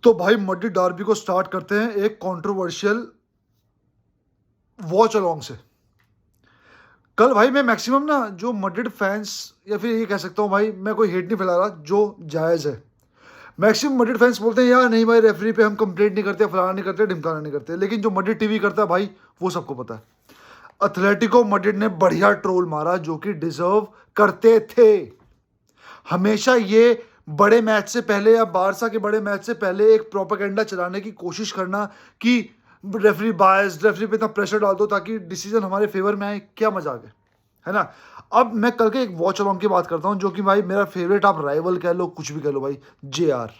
तो भाई muddy Derby को स्टार्ट करते हैं एक कंट्रोवर्शियल वॉच अलोंग से। कल भाई मैं मैक्सिमम ना जो मड्रिड फैंस या फिर ये कह सकता हूँ भाई, मैं कोई हेट नहीं फैला रहा, जो जायज़ है। मैक्सिमम मड्रिड फैंस बोलते हैं यार नहीं भाई रेफरी पे हम कंप्लेंट नहीं करते, फलाना नहीं करते, ढिमकाना नहीं करते, लेकिन जो मड्रिड टीवी करता है भाई वो सबको पता है। एथलेटिको मड्रिड ने बढ़िया ट्रोल मारा जो कि डिजर्व करते थे। हमेशा ये बड़े मैच से पहले या बारसा के बड़े मैच से पहले एक प्रोपेगेंडा चलाने की कोशिश करना कि रेफरी बायस, रेफरी पे इतना प्रेशर डाल दो ताकि डिसीजन हमारे फेवर में आए, क्या मजाक है ना। अब मैं कल के एक वॉच अलोंग की बात करता हूं जो कि भाई मेरा फेवरेट, आप राइवल कह लो कुछ भी कह लो भाई, जेआर।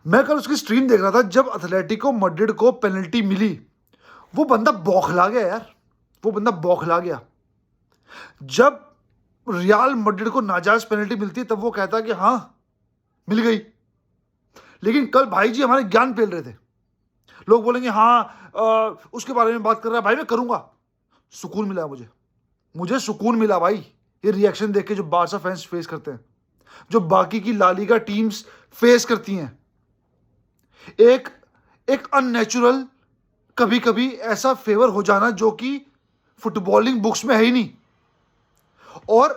मैं कल उसकी स्ट्रीम देख रहा था जब एथलेटिको मड्रिड को पेनल्टी मिली, वो बंदा बौखला गया यार, वो बंदा बौखला गया। जब रियाल मड्रिड को नाजायज पेनल्टी मिलती तब वो कहता कि हाँ मिल गई, लेकिन कल भाई जी हमारे ज्ञान पेल रहे थे। लोग बोलेंगे हाँ उसके बारे में बात कर रहा है, भाई मैं करूंगा। सुकून मिला मुझे सुकून मिला भाई ये रिएक्शन देख के जो बारसा फैंस फेस करते हैं, जो बाकी की लालीगा टीम्स फेस करती हैं। एक अननेचुरल कभी कभी ऐसा फेवर हो जाना जो कि फुटबॉलिंग बुक्स में है ही नहीं। और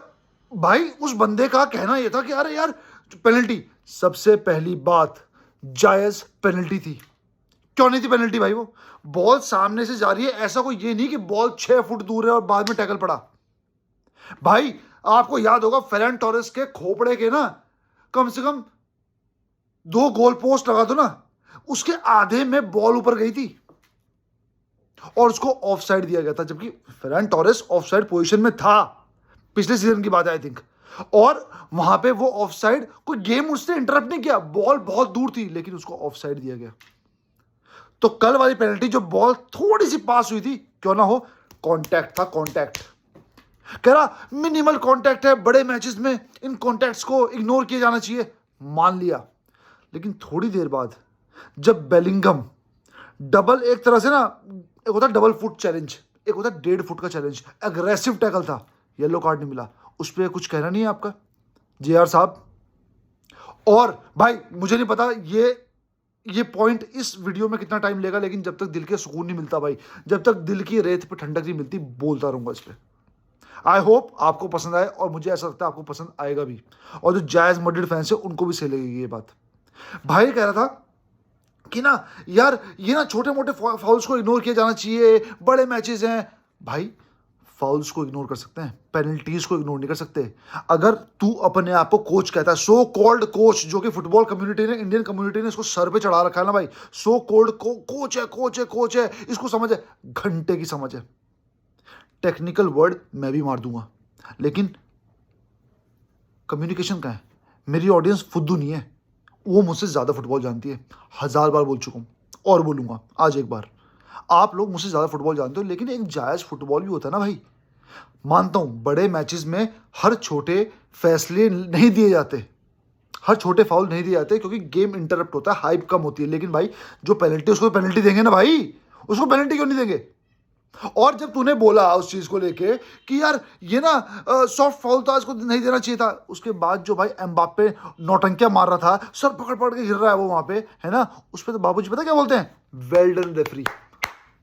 भाई उस बंदे का कहना यह था कि अरे यार पेनल्टी, सबसे पहली बात जायज पेनल्टी थी। क्यों नहीं थी पेनल्टी भाई? वो बॉल सामने से जा रही है, ऐसा कोई ये नहीं कि बॉल 6 फुट दूर है और बाद में टैकल पड़ा। भाई आपको याद होगा फेरन टोरेस के खोपड़े के ना कम से कम 2 गोल पोस्ट लगा दो ना, उसके आधे में बॉल ऊपर गई थी और उसको ऑफसाइड दिया गया था, जबकि फेरन टोरेस ऑफसाइड पोजीशन में था। पिछले सीजन की बात है आई थिंक, और वहां पे वो ऑफसाइड, कोई गेम उसने इंटरप्ट नहीं किया, बॉल बहुत दूर थी लेकिन उसको ऑफसाइड दिया गया। तो कल वाली पेनल्टी जो बॉल थोड़ी सी पास हुई थी, क्यों ना हो, कांटेक्ट था, कांटेक्ट। कह रहा मिनिमल कांटेक्ट है, बड़े मैचेस में इन कांटेक्ट्स को इग्नोर किया जाना चाहिए, मान लिया। लेकिन थोड़ी देर बाद जब बेलिंगम डबल, एक तरह से ना, एक होता डबल फुट चैलेंज, एक होता 1.5 फुट का चैलेंज, एग्रेसिव टैकल था, येलो कार्ड नहीं मिला, उस पर कुछ कहना नहीं है आपका जेआर साहब? और भाई मुझे नहीं पता ये पॉइंट इस वीडियो में कितना टाइम लेगा, लेकिन जब तक दिल के सुकून नहीं मिलता भाई, जब तक दिल की रेत पे ठंडक नहीं मिलती, बोलता रहूंगा इस पर। आई होप आपको पसंद आए, और मुझे ऐसा लगता है आपको पसंद आएगा भी, और जो जायज मड्रिड फैंस है उनको भी सही लगेगी ये बात। भाई कह रहा था कि ना यार ये ना छोटे मोटे फाउल्स को इग्नोर किया जाना चाहिए, बड़े मैचेस हैं। भाई फाउल्स को इग्नोर कर सकते हैं, पेनल्टीज को इग्नोर नहीं कर सकते। अगर तू अपने आप को कोच कहता है, सो कॉल्ड कोच, जो कि फुटबॉल कम्युनिटी ने, इंडियन कम्युनिटी ने इसको सर पे चढ़ा रखा है ना भाई, सो कॉल्ड कोच है, कोच है, कोच है, इसको समझ है, घंटे की समझ है। टेक्निकल वर्ड मैं भी मार दूंगा, लेकिन कम्युनिकेशन का है। मेरी ऑडियंस फुद्दू नहीं है, वो मुझसे ज़्यादा फुटबॉल जानती है। 1000 बार बोल चुका हूँ और बोलूंगा आज एक बार, आप लोग मुझसे ज़्यादा फुटबॉल जानते हो, लेकिन एक जायज़ फुटबॉल भी होता है ना भाई। मानता हूँ बड़े मैचेस में हर छोटे फैसले नहीं दिए जाते, हर छोटे फाउल नहीं दिए जाते, क्योंकि गेम इंटरप्ट होता है, हाइप कम होती है। लेकिन भाई जो पेनल्टी, उसको पेनल्टी देंगे ना भाई, उसको पेनल्टी क्यों नहीं देंगे? और जब तूने बोला उस चीज को लेके कि यार ये ना सॉफ्ट फाउल था, इसको नहीं देना चाहिए था, उसके बाद जो भाई एम्बाप्पे नौटंकिया मार रहा था, सर पकड़ पकड़ के गिर रहा है वो वहां पे, है ना, उस पर तो बाबूजी पता क्या बोलते हैं? Well done referee.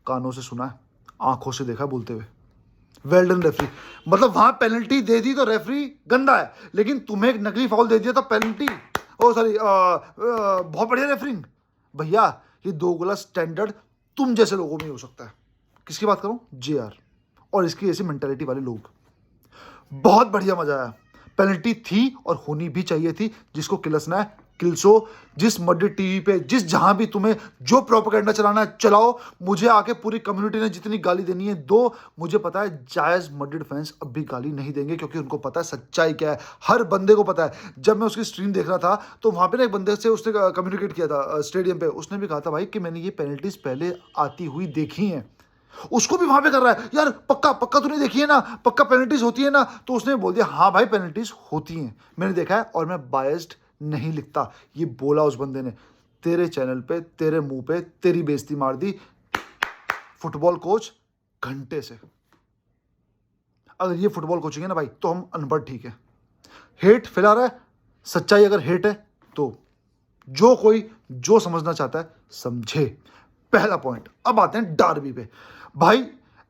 कानों से सुना है, आंखों से देखा बोलते हुए, वेल डन रेफरी। मतलब वहां पेनल्टी दे दी तो रेफरी गंदा है, लेकिन तुम्हें एक नकली फाउल दे दिया तो पेनल्टी, ओ सॉरी, बहुत बढ़िया रेफरिंग। भैया ये दोगला स्टैंडर्ड तुम जैसे लोगों में ही हो सकता है। किसकी बात करूं? जेआर और इसकी ऐसी मेंटालिटी वाले लोग। बहुत बढ़िया मजा आया, पेनल्टी थी और होनी भी चाहिए थी। जिसको किलसना है किलसो, जिस मड्रिड टीवी पे, जिस जहां भी तुम्हें जो प्रोपेगेंडा चलाना है चलाओ, मुझे आके पूरी कम्युनिटी ने जितनी गाली देनी है दो। मुझे पता है जायज मड्रिड फैंस अब भी गाली नहीं देंगे, क्योंकि उनको पता है सच्चाई क्या है, हर बंदे को पता है। जब मैं उसकी स्ट्रीम देख रहा था तो वहां पे ना एक बंदे से उसने कम्युनिकेट किया था स्टेडियम पे, उसने भी कहा था भाई कि मैंने ये पेनल्टीज पहले आती हुई देखी हैं। उसको भी वहां पे कर रहा है, यार पक्का पक्का तूने देखी है ना, पक्का पेनल्टीज होती है ना, तो उसने बोल दिया हाँ भाई पेनल्टीज होती हैं, मैंने देखा है और मैं बायस्ड नहीं लिखता। ये बोला उस बंदे ने, तेरे चैनल पे, तेरे मुंह पे तेरी बेइज्जती मार दी फुटबॉल कोच घंटे से। अगर ये फुटबॉल कोचिंग है ना भाई, तो हम अनपढ़ ठीक है। हेट फैला रहा है, सच्चाई अगर हेट है तो जो कोई जो समझना चाहता है समझे। पहला पॉइंट, अब आते हैं डार्बी पे। भाई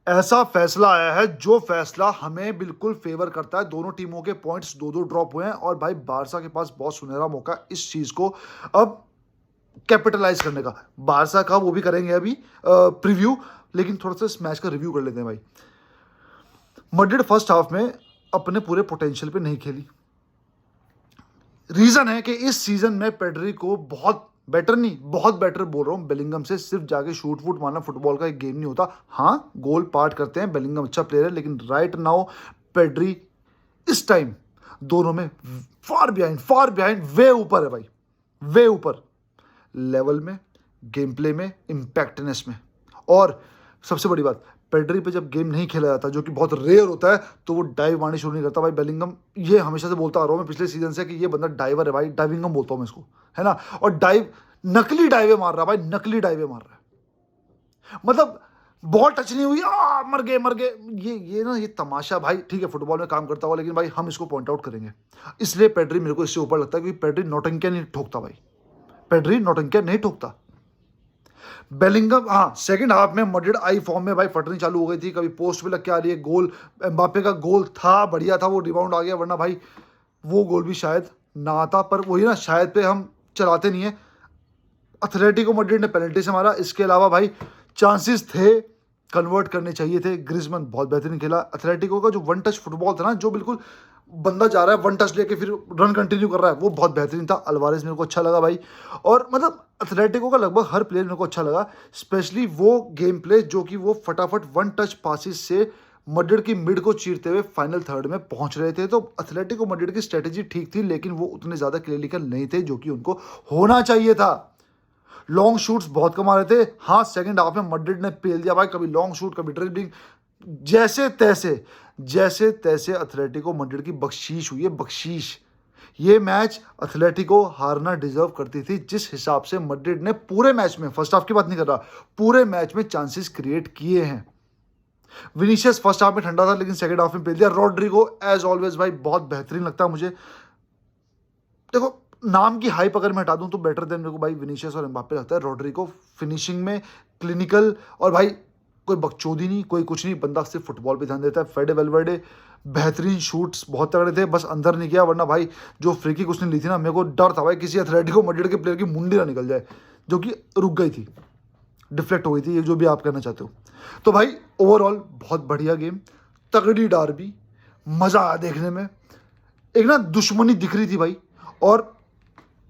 ऐसा फैसला आया है जो फैसला हमें बिल्कुल फेवर करता है। दोनों टीमों के पॉइंट्स दो दो ड्रॉप हुए हैं और भाई बारसा के पास बहुत सुनहरा मौका इस चीज को अब कैपिटलाइज करने का। बारसा का वो भी करेंगे अभी प्रीव्यू, लेकिन थोड़ा सा इस मैच का रिव्यू कर लेते हैं भाई। मैड्रिड फर्स्ट हाफ में अपने पूरे पोटेंशियल पे नहीं खेली। रीजन है कि इस सीजन में पेड्री को बहुत बेटर नहीं, बहुत बेटर बोल रहा हूं बेलिंगम से सिर्फ जाके शूट वूट मारना फुटबॉल का एक गेम नहीं होता। हाँ गोल पार्ट करते हैं, बेलिंगम अच्छा प्लेयर है, लेकिन राइट नाउ पेड्री इस टाइम दोनों में फार बिहाइंड वे ऊपर है भाई, वे ऊपर लेवल में, गेम प्ले में, इम्पैक्टनेस में। और सबसे बड़ी बात, पेड्री पे जब गेम नहीं खेला जाता, जो कि बहुत रेयर होता है, तो वो डाइव मारनी शुरू नहीं करता भाई बेलिंगम। ये हमेशा से बोलता आ रहा हूँ मैं पिछले सीजन से कि ये बंदा डाइवर है भाई, डाइविंगम बोलता हूँ मैं इसको, है ना। और डाइव नकली डाइवे मार रहा है भाई, नकली डाइवे मार रहा है, मतलब बॉल टच नहीं हुई मर गए। ये ना ये तमाशा भाई, ठीक है फुटबॉल में काम करता हुआ, लेकिन भाई हम इसको पॉइंट आउट करेंगे। इसलिए पेड्री मेरे को इससे ऊपर लगता है, क्योंकि पेड्री नौटंकियां नहीं ठोकता भाई, पेड्री नौटंकियां नहीं ठोकता। बेलिंगम हाँ सेकंड हाफ में मैड्रिड आई फॉर्म में भाई, फटनी चालू हो गई थी, कभी पोस्ट पे लग के आ रही है, गोल एम्बापे का गोल था बढ़िया था, वो रिबाउंड आ गया, वरना भाई वो गोल भी शायद ना आता। पर वही ना, शायद पे हम चलाते नहीं है। एथलेटिको मैड्रिड ने पेनल्टी से मारा, इसके अलावा भाई चांसेस थे, कन्वर्ट करने चाहिए थे। ग्रिजमैन बहुत बेहतरीन खेला। एथलेटिको का जो वन टच फुटबॉल था ना, जो बिल्कुल बंदा जा रहा है वन टच लेके फिर रन कंटिन्यू कर रहा है, वो बहुत बेहतरीन था। अल्वारेज मेरे को अच्छा लगा भाई, और मतलब एथलेटिको का लगभग हर प्लेयर मेरे को अच्छा लगा, स्पेशली वो गेम प्ले जो कि वो फटाफट वन टच पासिस से मैड्रिड की मिड को चीरते हुए फाइनल थर्ड में पहुंच रहे थे। तो एथलेटिको मैड्रिड की स्ट्रेटेजी ठीक थी, लेकिन वो उतने ज्यादा क्लिनिकल नहीं थे जो कि उनको होना चाहिए था। लॉन्ग शूट्स बहुत कम आ रहे थे। हाँ सेकंड हाफ में मैड्रिड ने पेल दिया भाई, कभी लॉन्ग शूट कभी ड्रिबलिंग, जैसे तैसे एथलेटिको मैड्रिड की बख्शीश हुई है, बख्शीश। ये मैच एथलेटिको हारना डिजर्व करती थी, जिस हिसाब से मैड्रिड ने पूरे मैच में, फर्स्ट हाफ की बात नहीं कर रहा, पूरे मैच में चांसेस क्रिएट किए हैं। विनीशियस फर्स्ट हाफ में ठंडा था, लेकिन सेकंड हाफ में पेल दिया। रॉड्रिगो एज ऑलवेज भाई बहुत बेहतरीन लगता है मुझे। देखो नाम की हाइप अगर मैं हटा दूं तो बेटर देन मेरे को भाई विनीशियस और एम्बापे लगता है। रॉड्रिगो फिनिशिंग में क्लिनिकल, और भाई कोई बकचोदी नहीं, कोई कुछ नहीं, बंदा सिर्फ फुटबॉल पे ध्यान देता है। फेडे वेलवर्डे बेहतरीन शूट्स बहुत तगड़े थे, बस अंदर नहीं गया, वरना भाई जो फ्री किक उसने ली थी ना, मेरे को डर था भाई किसी एथलेटिको मैड्रिड के प्लेयर की मुंडी ना निकल जाए, जो कि रुक गई थी, डिफ्लेक्ट हो गई थी, ये जो भी आप कहना चाहते हो। तो भाई ओवरऑल बहुत बढ़िया गेम, तगड़ी डार्बी, मजा आया देखने में। एक ना दुश्मनी दिख रही थी भाई, और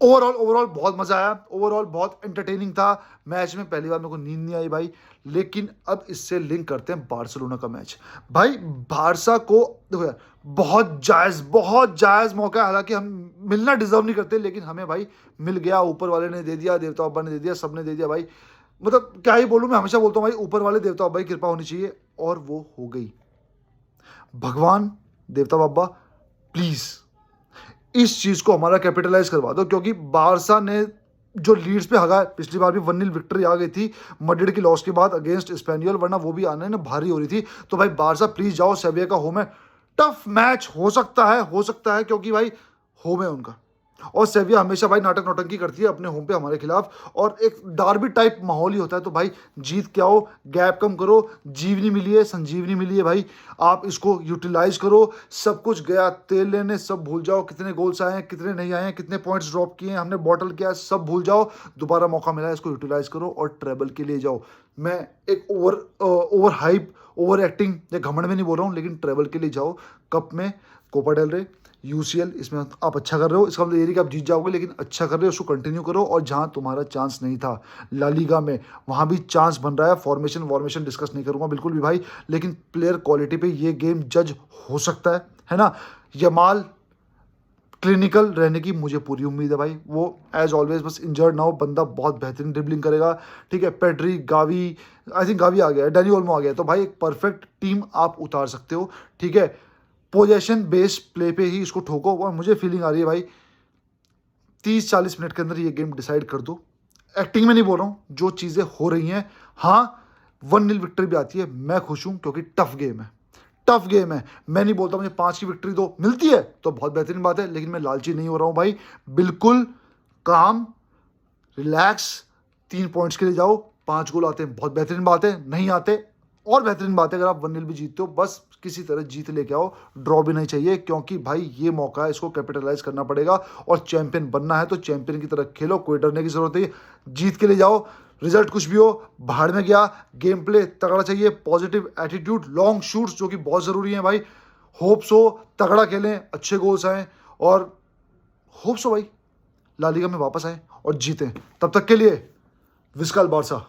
ओवरऑल बहुत मजा आया। ओवरऑल बहुत एंटरटेनिंग था मैच में। पहली बार मेरे को नींद नहीं आई भाई। लेकिन अब इससे लिंक करते हैं बार्सिलोना का मैच। भाई बारसा को देखो यार, बहुत जायज मौका है, हालांकि हम मिलना डिजर्व नहीं करते, लेकिन हमें भाई मिल गया, ऊपर वाले ने दे दिया, देवता अब्बा ने दे दिया, सबने दे दिया भाई। मतलब क्या ही बोलूं, मैं हमेशा बोलता हूं भाई ऊपर वाले देवता अब्बा की कृपा होनी चाहिए, और वो हो गई। भगवान देवता बाबा प्लीज इस चीज को हमारा कैपिटलाइज करवा दो, क्योंकि बारसा ने जो लीड्स पे हगा है, पिछली बार भी 1-0 विक्ट्री आ गई थी मैड्रिड की लॉस के बाद अगेंस्ट स्पेनियल, वरना वो भी आने में भारी हो रही थी। तो भाई बारसा प्लीज जाओ, सेविया का होम है, टफ मैच हो सकता है क्योंकि भाई होम है उनका, और सेविया हमेशा भाई नाटक नौटंकी करती है अपने होम पे हमारे खिलाफ, और एक डार्बी टाइप माहौल ही होता है। तो भाई जीत के आओ, गैप कम करो, जीवनी मिली है, संजीवनी मिली है भाई, आप इसको यूटिलाइज करो। सब कुछ गया तेल लेने, सब भूल जाओ, कितने गोल्स आए हैं, कितने नहीं आए हैं, कितने पॉइंट्स ड्रॉप किए हैं, हमने बॉटल किया, सब भूल जाओ। दोबारा मौका मिला है, इसको यूटिलाइज करो और ट्रेबल के लिए जाओ। मैं एक ओवर हाइप, ओवर एक्टिंग या घमंड में नहीं बोल रहा हूँ, लेकिन ट्रेबल के लिए जाओ। कप में कोपा डेल रे, यूसीएल, इसमें आप अच्छा कर रहे हो, इसका मतलब ये नहीं कि आप जीत जाओगे, लेकिन अच्छा कर रहे हो, उसको कंटिन्यू करो। और जहां तुम्हारा चांस नहीं था ला लीगा में, वहां भी चांस बन रहा है। फॉर्मेशन डिस्कस नहीं करूंगा बिल्कुल भी भाई, लेकिन प्लेयर क्वालिटी पे ये गेम जज हो सकता है ना। यमाल क्लिनिकल रहने की मुझे पूरी उम्मीद है भाई, वो एज ऑलवेज बस इंजर्ड ना हो, बंदा बहुत बेहतरीन ड्रिबलिंग करेगा, ठीक है। Pedri, Gavi, I think Gavi आ गया, डैनी ओल्मो आ गया, तो भाई एक परफेक्ट टीम आप उतार सकते हो, ठीक है। पोजेशन बेस्ड प्ले पे ही इसको ठोको, और मुझे फीलिंग आ रही है भाई 30-40 मिनट के अंदर ये गेम डिसाइड कर दो। एक्टिंग में नहीं बोल रहा हूँ, जो चीज़ें हो रही हैं। हाँ 1-0 विक्ट्री भी आती है, मैं खुश हूँ, क्योंकि टफ गेम है। मैं नहीं बोलता मुझे 5 की विक्ट्री दो, मिलती है तो बहुत बेहतरीन बात है, लेकिन मैं लालची नहीं हो रहा हूँ भाई। बिल्कुल काम, रिलैक्स, 3 पॉइंट्स के लिए जाओ, 5 गोल आते हैं बहुत बेहतरीन बात है, नहीं आते और बेहतरीन बात है। अगर आप 1-0 भी जीतते हो, बस किसी तरह जीत लेके आओ, ड्रॉ भी नहीं चाहिए, क्योंकि भाई ये मौका है, इसको कैपिटलाइज करना पड़ेगा और चैंपियन बनना है तो चैंपियन की तरह खेलो, कोई डरने की जरूरत नहीं, जीत के लिए जाओ। रिजल्ट कुछ भी हो, बाहर में गया, गेम प्ले तगड़ा चाहिए, पॉजिटिव एटीट्यूड, लॉन्ग शूट्स जो कि बहुत ज़रूरी हैं भाई, होप्स हो तगड़ा खेलें, अच्छे गोल्स आएँ और होप्स हो भाई ला लीगा में वापस आएँ और जीतें। तब तक के लिए विस्काल बारसा।